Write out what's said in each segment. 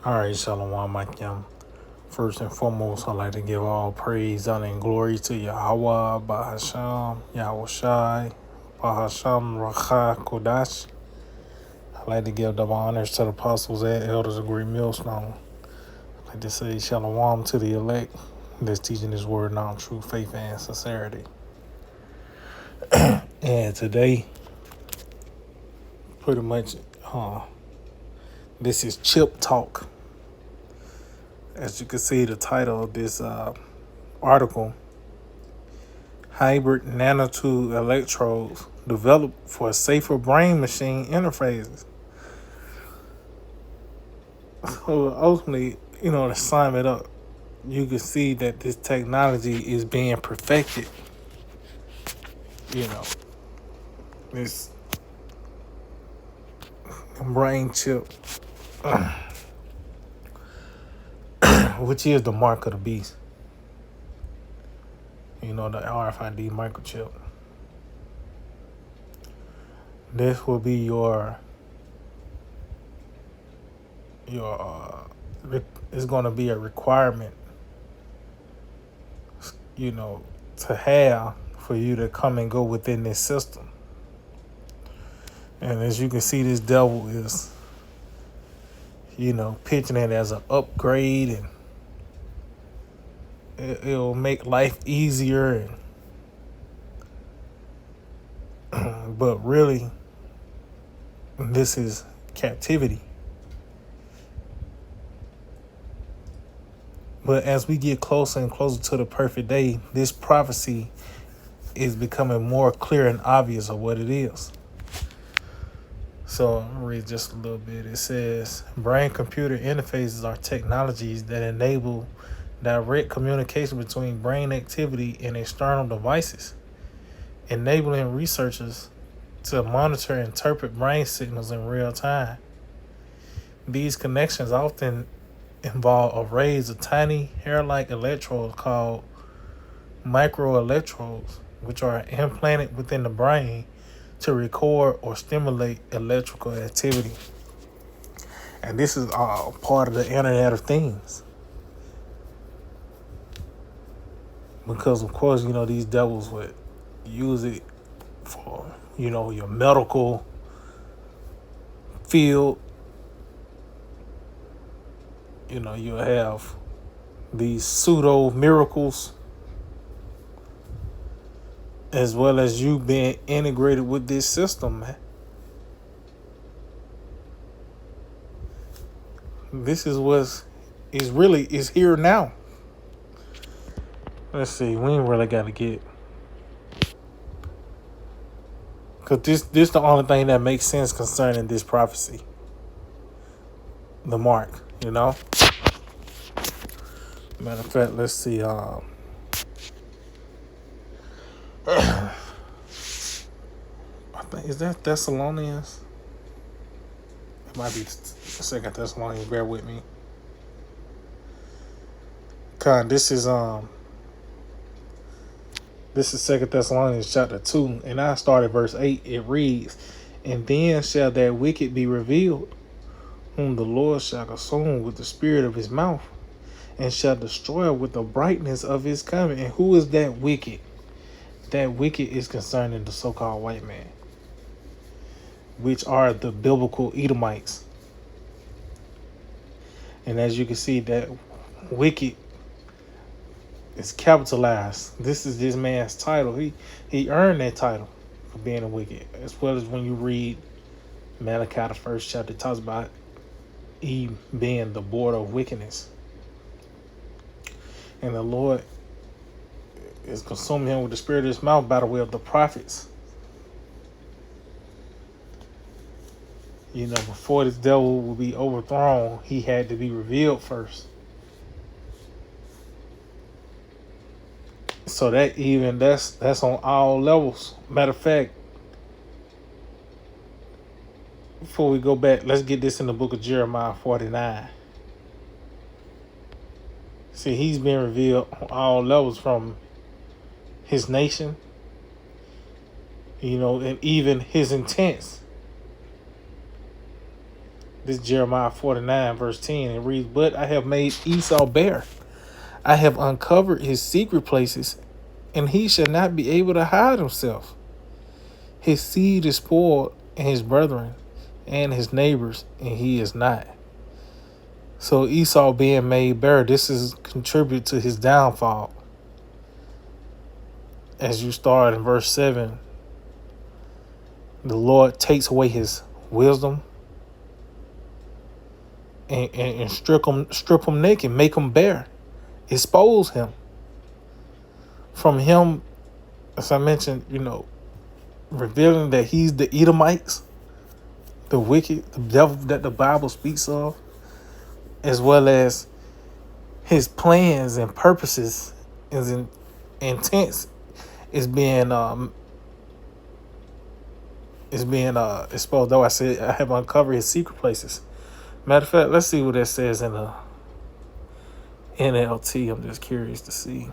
All right, Shalom, Makim. First and foremost, I'd like to give all praise, honor, and glory to Yahweh, Bahasham, Yahweh Shai, Bahasham, Racha, Kodash. I'd like to give double honors to the apostles and elders of Great Millstone. I'd like to say Shalom to the elect that's teaching this word now, true faith and sincerity. And today, pretty much, this is Chip Talk. As you can see, the title of this article, Hybrid Nanotube Electrodes Developed for Safer Brain-Machine Interfaces. So ultimately, to sum it up, you can see that this technology is being perfected. This brain chip, which is the mark of the beast. The RFID microchip. This will be it's going to be a requirement, to have for you to come and go within this system. And as you can see, this devil is, pitching it as an upgrade, and it'll make life easier. But really, this is captivity. But as we get closer and closer to the perfect day, this prophecy is becoming more clear and obvious of what it is. So I'll read just a little bit. It says, brain-computer interfaces are technologies that enable direct communication between brain activity and external devices, enabling researchers to monitor and interpret brain signals in real time. These connections often involve arrays of tiny hair-like electrodes called microelectrodes, which are implanted within the brain to record or stimulate electrical activity. And this is all part of the Internet of Things. Because, of course, these devils would use it for, your medical field. You'll have these pseudo miracles, as well as you being integrated with this system, man. This is is here now. Let's see, we ain't really got to get, because this the only thing that makes sense concerning this prophecy. The mark, Matter of fact, let's see. I think, is that Thessalonians? It might be Second Thessalonians. Bear with me. This is Second Thessalonians chapter 2, and I started verse 8. It reads, "And then shall that wicked be revealed, whom the Lord shall consume with the spirit of his mouth, and shall destroy with the brightness of his coming." And who is that wicked? That wicked is concerning the so-called white man, which are the biblical Edomites. And as you can see, that wicked is capitalized. This is this man's title. He earned that title for being a wicked. As well as when you read Malachi, the first chapter, it talks about he being the border of wickedness. And the Lord is consuming him with the spirit of his mouth by the way of the prophets. Before this devil will be overthrown, he had to be revealed first. So that's on all levels. Matter of fact, before we go back, let's get this in the book of Jeremiah 49. See, he's been revealed on all levels, from his nation, and even his intents. This is Jeremiah 49, verse 10. It reads, "But I have made Esau bare. I have uncovered his secret places, and he shall not be able to hide himself. His seed is spoiled, and his brethren, and his neighbors, and he is not." So Esau being made bare, this is contribute to his downfall. As you start in verse 7, the Lord takes away his wisdom and strip him naked, make him bare, expose him. From him, as I mentioned, revealing that he's the Edomites, the wicked, the devil that the Bible speaks of, as well as his plans and purposes, his intents is being exposed. Though I said I have uncovered his secret places. Matter of fact, let's see what that says in the NLT. I'm just curious to see.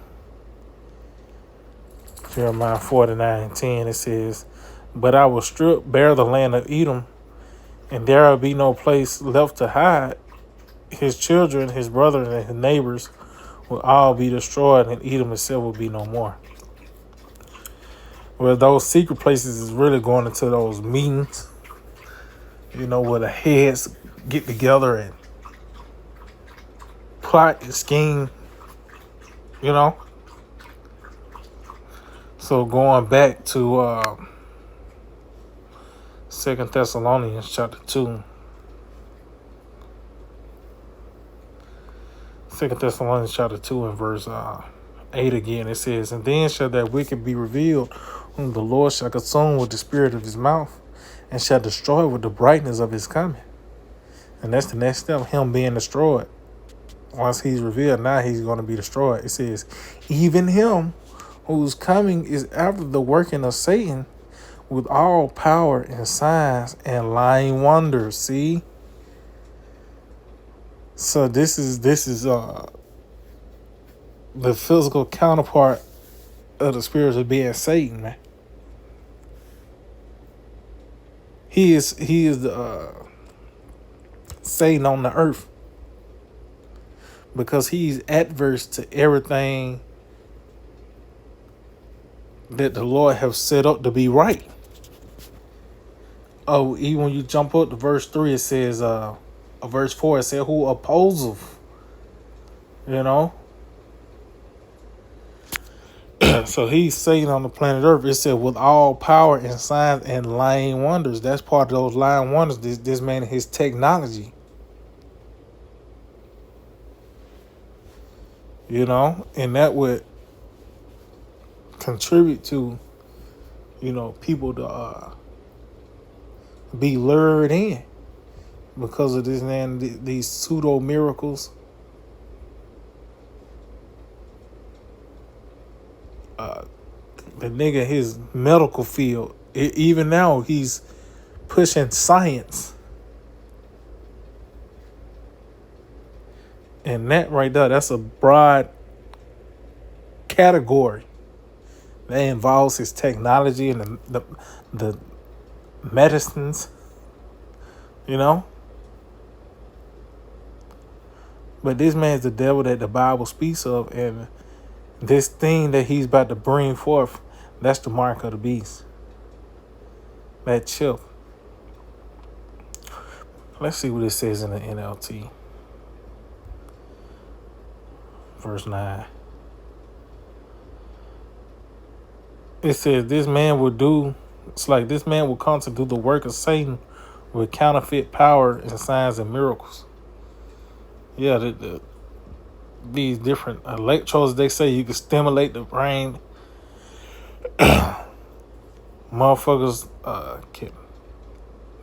Jeremiah 49:10. It says, "But I will strip bare the land of Edom, and there will be no place left to hide. His children, his brothers, and his neighbors will all be destroyed, and Edom itself will be no more." Well, those secret places is really going into those meetings, where the heads get together and plot and scheme, So going back to 2 Thessalonians chapter 2. 2 Thessalonians chapter 2 and verse 8 again. It says, "And then shall that wicked be revealed, whom the Lord shall consume with the spirit of his mouth, and shall destroy with the brightness of his coming." And that's the next step, him being destroyed. Once he's revealed, now he's going to be destroyed. It says, "Even him whose coming is after the working of Satan, with all power and signs and lying wonders." See? So this is the physical counterpart of the spirits of being Satan, man. He is the Satan on the earth, because he's adverse to everything that the Lord have set up to be right. Oh, even when you jump up to verse 3, it says, verse 4, it says, "Who opposeth?" So he's Satan on the planet Earth. It said, "with all power and signs and lying wonders." That's part of those lying wonders. This man, his technology. And that would contribute to, people to be lured in because of this man, these pseudo miracles. The nigga, his medical field, even now he's pushing science. And that right there, that's a broad category that involves his technology and the medicines, But this man's the devil that the Bible speaks of, and this thing that he's about to bring forth, that's the mark of the beast. That chip. Let's see what it says in the NLT. Verse 9. It says, this man will come to do the work of Satan with counterfeit power and signs and miracles. Yeah, these different electrodes, they say you can stimulate the brain. Motherfuckers,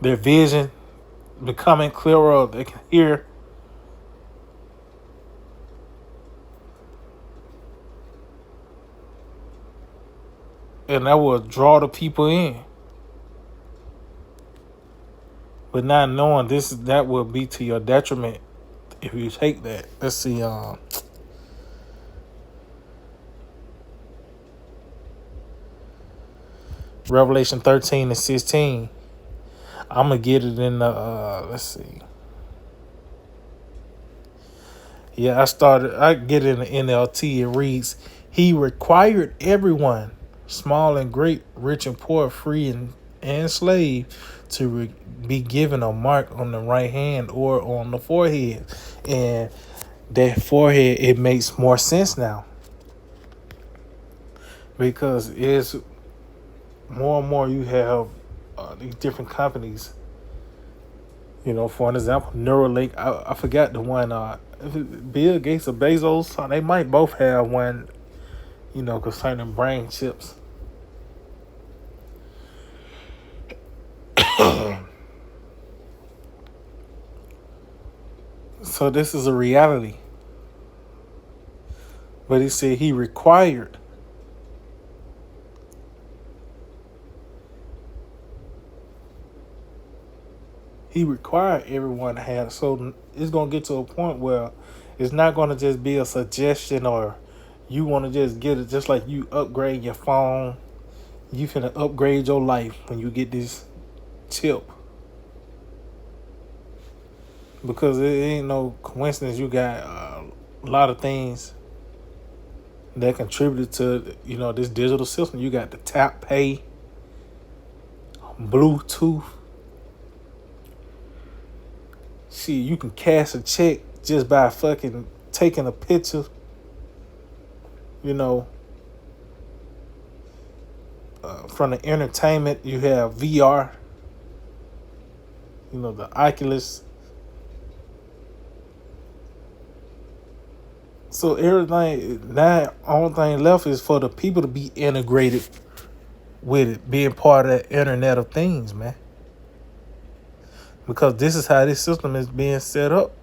their vision becoming clearer, they can hear. And that will draw the people in. But not knowing that will be to your detriment if you take that. Let's see, Revelation 13 and 16. I'm gonna get it in the let's see. Yeah, I get in the NLT. It reads, He required everyone, small and great, rich and poor, free and slave, to be given a mark on the right hand or on the forehead. And that forehead, it makes more sense now, because it's more and more you have these different companies. For an example, Neuralink. I forgot the one. Bill Gates or Bezos. They might both have one. Concerning brain chips. So this is a reality. But he said he required. He required everyone to have. So it's gonna get to a point where it's not gonna just be a suggestion, or you want to just get it. Just like you upgrade your phone, you finna upgrade your life when you get this chip. Because it ain't no coincidence. You got a lot of things that contributed to this digital system. You got the tap pay, Bluetooth. See, you can cash a check just by fucking taking a picture. From the entertainment, you have VR. The Oculus. So everything now, only thing left is for the people to be integrated with it, being part of the Internet of Things, man. Because this is how this system is being set up.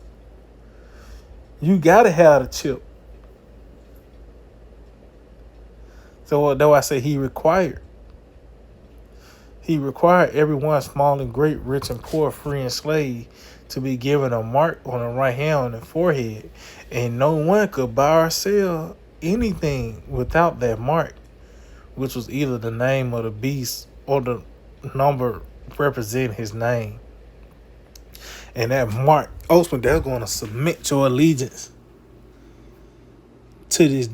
You gotta have the chip. So that's why I say he required. He required everyone, small and great, rich and poor, free and slave, to be given a mark on the right hand and forehead. And no one could buy or sell anything without that mark, which was either the name of the beast or the number representing his name. And that mark, ultimately, that's going to submit your allegiance to this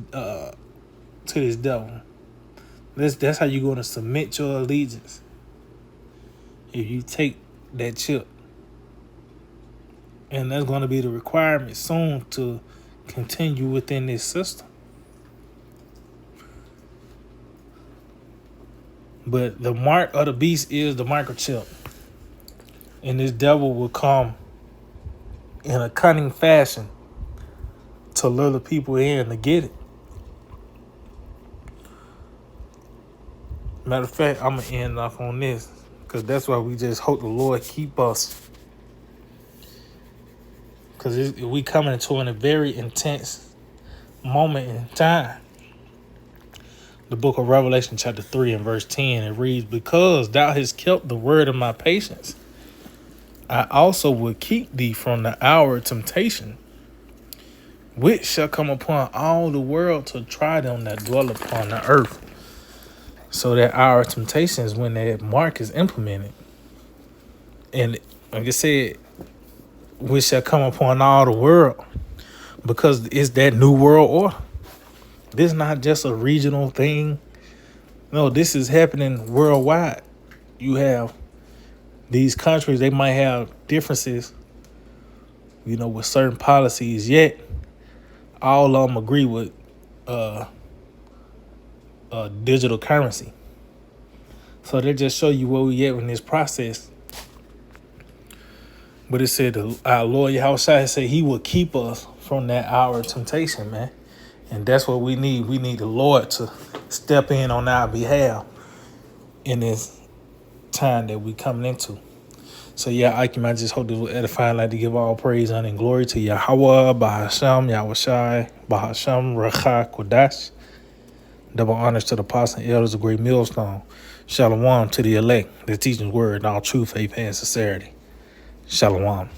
devil. That's how you're going to submit your allegiance. If you take that chip. And that's going to be the requirement soon to continue within this system. But the mark of the beast is the microchip. And this devil will come in a cunning fashion to lure the people in to get it. Matter of fact, I'm going to end off on this, because that's why we just hope the Lord keep us. Because we coming into a very intense moment in time. The book of Revelation chapter 3 and verse 10, it reads, Because thou hast kept the word of my patience, I also will keep thee from the hour of temptation, which shall come upon all the world to try them that dwell upon the earth. So that hour of temptation is when that mark is implemented. And like I said, which shall come upon all the world, because it's that new world order. This is not just a regional thing. No, this is happening worldwide. You have these countries, they might have differences, with certain policies, yet all of them agree with digital currency. So they just show you where we at in this process. But it said our Lord Yahushua said he will keep us from that hour of temptation, man. And that's what we need. We need the Lord to step in on our behalf in this time that we coming into. So yeah, I just hope this will edify. I'd like to give all praise, honor, and glory to Yahweh, Bahasham, Yahushai, Bahasham, Racha, Kodash. Double honors to the apostles and elders of Great Millstone. Shalom to the elect, the teaching word in all true faith and sincerity. Shalom.